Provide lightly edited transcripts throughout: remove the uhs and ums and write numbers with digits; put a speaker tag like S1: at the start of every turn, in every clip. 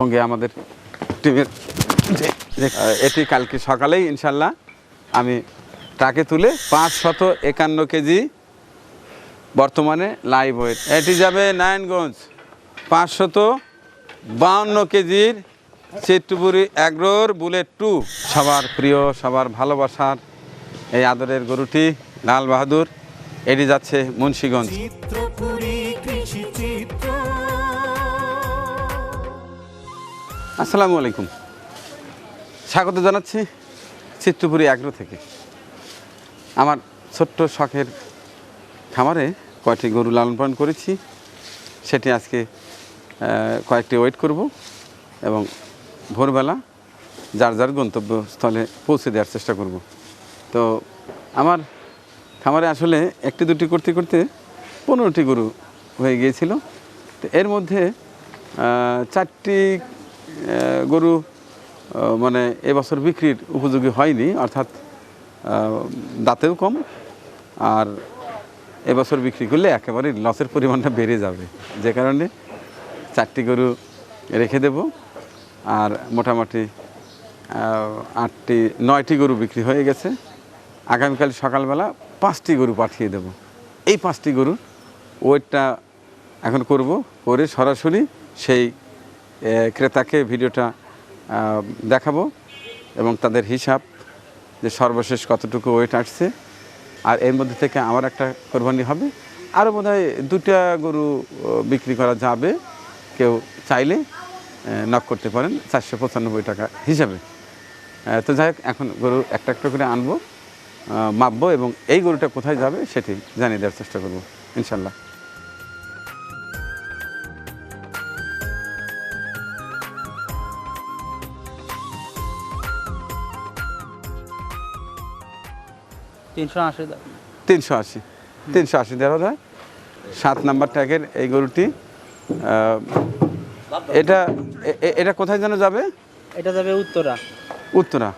S1: সঙ্গে আমাদের টিমের এটি কালকে সকালেই ইনশাল্লাহ আমি ট্রাকে তুলে 551 কেজি বর্তমানে লাইভ ওয়েট। এটি যাবে নারায়ণগঞ্জ 552 কেজির চিত্তপুরি অ্যাগ্রোর বুলেট 2। সবার প্রিয়, সবার ভালোবাসার এই আদরের গরুটি লাল বাহাদুর, এটি যাচ্ছে মুন্সিগঞ্জ। আসসালামু আলাইকুম, স্বাগত জানাচ্ছি চিত্তপুরি অ্যাগ্রো থেকে। আমার ছোট্ট শখের খামারে কয়েকটি গরু লালন পালন করেছি, সেটি আজকে কয়েকটি ওয়েট করব এবং ভোরবেলা যার যার গন্তব্যস্থলে পৌঁছে দেওয়ার চেষ্টা করব। তো আমার খামারে আসলে একটি দুটি করতে করতে 15টি গরু হয়ে গিয়েছিল। তো এর মধ্যে 4টি গরু মানে এবছর বিক্রির উপযোগী হয়নি, অর্থাৎ দাঁতেও কম, আর এবছর বিক্রি করলে একেবারে লসের পরিমাণটা বেড়ে যাবে, যে কারণে 4টি গরু রেখে দেব। আর মোটামুটি 9টি গরু বিক্রি হয়ে গেছে। আগামীকাল সকালবেলা 5টি গরু পাঠিয়ে দেব। এই 5টি গরুর ওয়েটটা এখন করব, করে সরাসরি সেই ক্রেতাকে ভিডিওটা দেখাবো এবং তাদের হিসাব যে সর্বশেষ কতটুকু ওয়েট আসছে। আর এর মধ্যে থেকে আমার একটা কোরবানি হবে, আরও বোধহয় 2টা গরু বিক্রি করা যাবে। কেউ চাইলে নক করতে পারেন 495 টাকা হিসাবে। তো যাই হোক, এখন গরু একটা একটা করে আনবো, মাপবো এবং এই গরুটা কোথায় যাবে সেটি জানিয়ে দেওয়ার চেষ্টা করব ইনশাল্লাহ। তিনশো আশি দেওয়া যায়। 7 নাম্বার ট্যাগের এই গরুটি। এটা কোথায় যেন যাবে?
S2: এটা যাবে
S1: উত্তরা।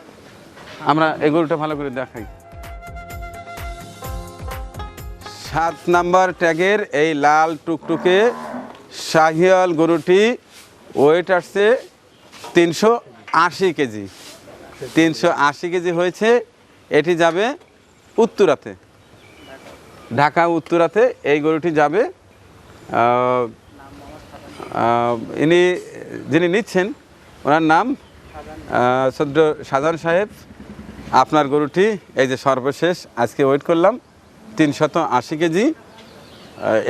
S1: আমরা এই গরুটা ভালো করে দেখাই। 7 নাম্বার ট্যাগের এই লাল টুকটুকে শাহিয়াল গরুটি ওয়েট আসছে 380 কেজি। 380 কেজি হয়েছে। এটি যাবে উত্তরাতে, ঢাকা উত্তরাতে এই গরুটি যাবে। ইনি যিনি নিচ্ছেন ওনার নাম সদ্য শাহজাহান সাহেব। আপনার গরুটি এই যে সর্বশেষ আজকে ওয়েট করলাম 380 কেজি।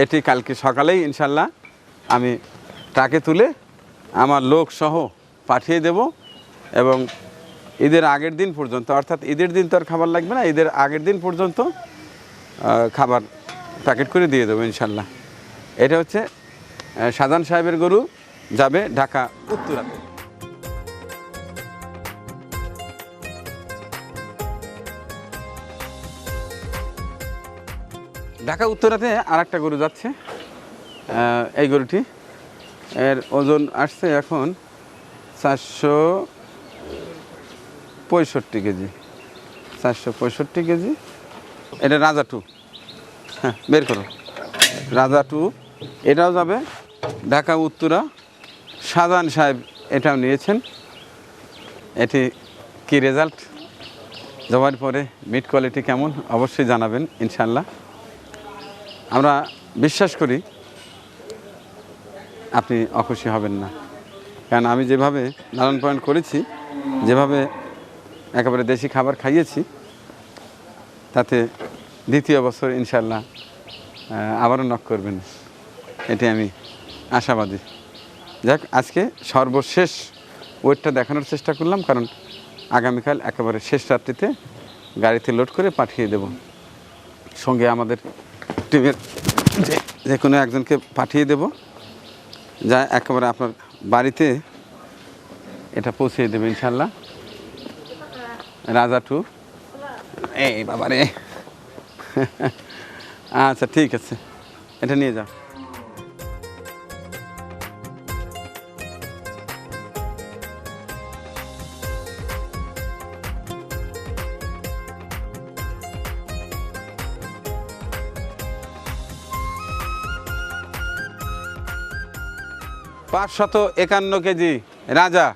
S1: এটি কালকে সকালেই ইনশাল্লাহ আমি ট্রাকে তুলে আমার লোক সহ পাঠিয়ে দেব এবং ঈদের আগের দিন পর্যন্ত, অর্থাৎ ঈদের দিন তো আর খাবার লাগবে না, ঈদের আগের দিন পর্যন্ত খাবার প্যাকেট করে দিয়ে দেবো ইনশাল্লাহ। এটা হচ্ছে শাহজাহান সাহেবের গরু, যাবে ঢাকা উত্তরাতে। ঢাকা উত্তরাতে আর একটা গরু যাচ্ছে। এই গরুটি এর ওজন আসছে এখন 465 কেজি। 465 কেজি। এটা রাজা 2। হ্যাঁ, বের করো। রাজা 2 এটাও যাবে ঢাকা উত্তরা। শাহজাহান সাহেব এটাও নিয়েছেন। এটি কি রেজাল্ট, জবার পরে মিট কোয়ালিটি কেমন অবশ্যই জানাবেন ইনশাল্লাহ। আমরা বিশ্বাস করি আপনি অখুশি হবেন না, কারণ আমি যেভাবে লালন পালন করেছি, যেভাবে একেবারে দেশি খাবার খাইয়েছি, তাতে দ্বিতীয় বছর ইনশাল্লাহ আবারও নক করবেন, এটি আমি আশাবাদী। যাক, আজকে সর্বশেষ ওয়েটটা দেখানোর চেষ্টা করলাম, কারণ আগামীকাল একেবারে শেষ রাত্রিতে গাড়িতে লোড করে পাঠিয়ে দেব। সঙ্গে আমাদের টিমের যে কোনো একজনকে পাঠিয়ে দেব, যা একেবারে আপনার বাড়িতে এটা পৌঁছে দেবে ইনশাল্লাহ। রাজা 2। এই বাবারে, আচ্ছা ঠিক আছে, এটা নিয়ে যাও। পাঁচশত 51 কেজি রাজা।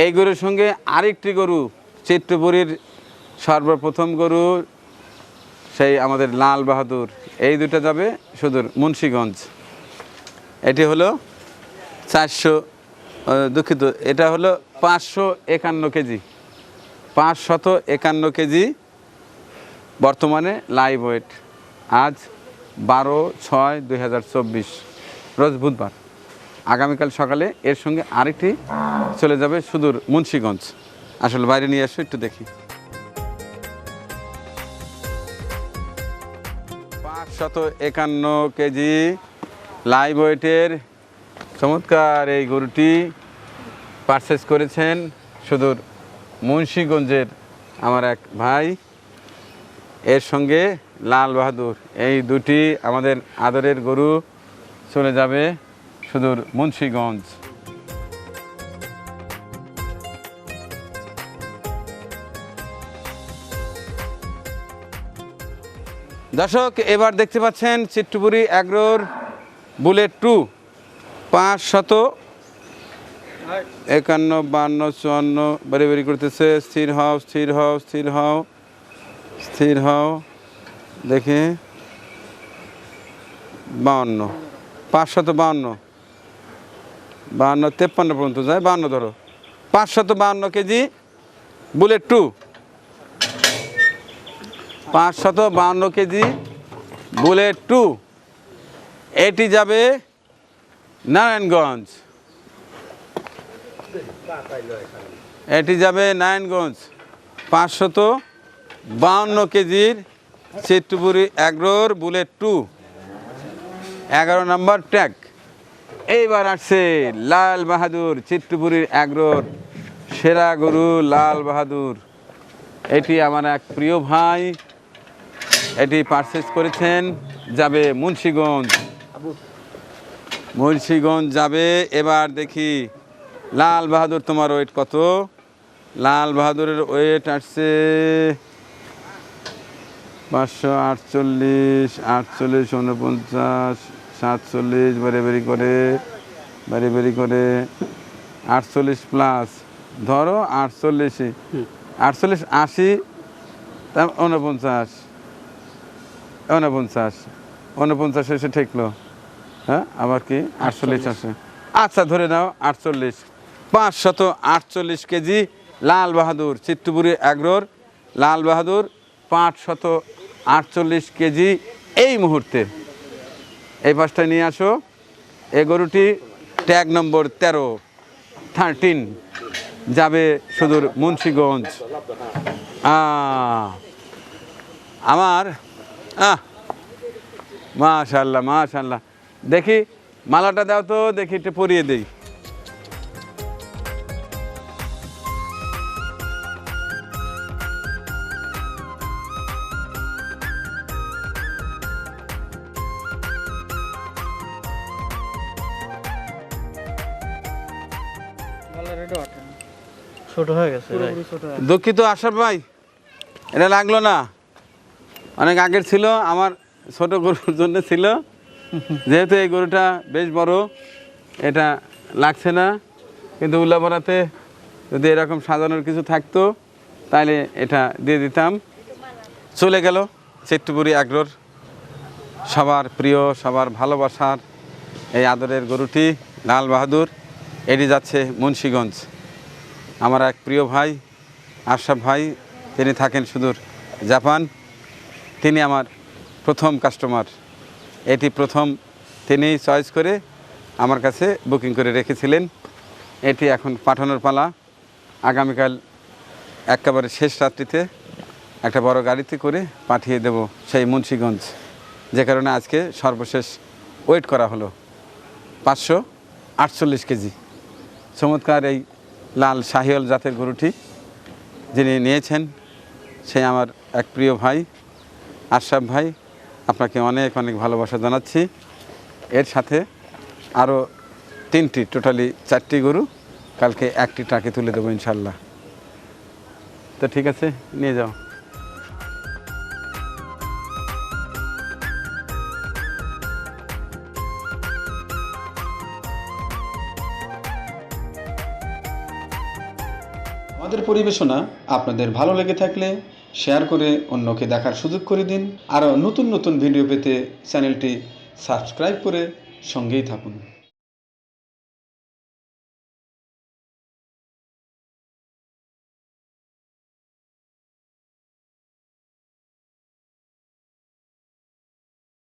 S1: এই গরুর সঙ্গে আরেকটি গরু, চিত্রপুরীর সর্বপ্রথম গরু, সেই আমাদের লাল বাহাদুর। এই দুটো যাবে সুদূর মুন্সিগঞ্জ। এটি হলো 400, দুঃখিত, এটা হলো 551 কেজি, 551 কেজি বর্তমানে লাইভ ওয়েট। আজ 12/6/2024, রোজ বুধবার। আগামীকাল সকালে এর সঙ্গে আরেকটি চলে যাবে সুদূর মুন্সিগঞ্জ। আসলে বাইরে নিয়ে আসো, একটু দেখি। 551 কেজি লাইভ ওয়েটের চমৎকার এই গরুটি পারচেস করেছেন সুদূর মুন্সিগঞ্জের আমার এক ভাই। এর সঙ্গে লাল বাহাদুর, এই দুটি আমাদের আদরের গরু চলে যাবে সুদূর মুন্সিগঞ্জ। দর্শক, এবার দেখতে পাচ্ছেন চিত্রপুরী অ্যাগ্রোর বুলেট 2, 551, 52, 54, বাড়ি বাড়ি করতেছে। স্থির হও, স্থির হও, স্থির হও, স্থির হও। দেখে 52, 552, 52, 53 পর্যন্ত যায়, 52 ধরো। 552 কেজি বুলেট 2, 552 কেজি বুলেট 2। এটি যাবে নারায়ণগঞ্জ, এটি যাবে নারায়ণগঞ্জ। 552 কেজির চিত্রপুরী অ্যাগ্রোর বুলেট 2, 11 নম্বর ট্যাগ। এইবার আসছে লাল বাহাদুর, চিত্রপুরীর অ্যাগ্রোর সেরা গরু লাল বাহাদুর। এটি আমার এক প্রিয় ভাই, এটি পারচেস করেছেন, যাবে মুন্সিগঞ্জ। মুন্সিগঞ্জ যাবে। এবার দেখি লাল বাহাদুর তোমার ওয়েট কত। লাল বাহাদুরের ওয়েট আসছে 548, 48, 49, 47, বাড়ি বাড়ি করে, বাড়ি বাড়ি করে 48 প্লাস ধরো 48, 48, 80, 49, 49, 49 এসে ঠেকলো। হ্যাঁ, আবার কি 48 আসে। আচ্ছা, ধরে নাও 48। 548 কেজি লাল বাহাদুর, চিত্রপুরী অ্যাগ্রোর লাল বাহাদুর 548 কেজি এই মুহূর্তে। এই পাশটায় নিয়ে আসো। এই গরুটি ট্যাগ নম্বর 13 যাবে সুদূর মুন্সিগঞ্জ। আমার মাশাআল্লাহ, মাশাআল্লাহ। দেখি মালাটা দাও তো, দেখি একটু পরিয়ে দেই।
S2: ছোট হয়ে গেছে,
S1: দুঃখিত আশরাফ ভাই, এটা লাগলো না, অনেক আগের ছিল, আমার ছোট গরুর জন্য ছিল। যেহেতু এই গরুটা বেশ বড়, এটা লাগছে না। কিন্তু উল্লাপাড়াতে যদি এরকম সাজানোর কিছু থাকতো তাহলে এটা দিয়ে দিতাম। চলে গেল চিত্রপুরী অ্যাগ্রোর সবার প্রিয়, সবার ভালোবাসার এই আদরের গরুটি লাল বাহাদুর। এটি যাচ্ছে মুন্সিগঞ্জ। আমার এক প্রিয় ভাই আশরাফ ভাই, তিনি থাকেন সুদূর জাপান। তিনি আমার প্রথম কাস্টমার। এটি প্রথম তিনি চয়েস করে আমার কাছে বুকিং করে রেখেছিলেন। এটি এখন পাঠানোর পালা। আগামীকাল একেবারে শেষ রাত্রিতে একটা বড় গাড়িতে করে পাঠিয়ে দেব সেই মুন্সিগঞ্জ, যে কারণে আজকে সর্বশেষ ওয়েট করা হলো 548 কেজি। চমৎকার এই লাল শাহিওয়াল জাতের গরুটি যিনি নিয়েছেন সেই আমার এক প্রিয় ভাই আশরাফ ভাই, আপনাকে অনেক অনেক ভালোবাসা জানাচ্ছি। এর সাথে আরও 3টি, টোটালি 4টি গরু কালকে একটি ট্রাকে তুলে দেবো ইনশাল্লাহ। তো ঠিক আছে, নিয়ে যাও। আমাদের পরিবেশনা আপনাদের ভালো লেগে থাকলে শেয়ার করে অন্যকে দেখার সুযোগ করে দিন। আরও নতুন নতুন ভিডিও পেতে চ্যানেলটি সাবস্ক্রাইব করে সঙ্গেই থাকুন।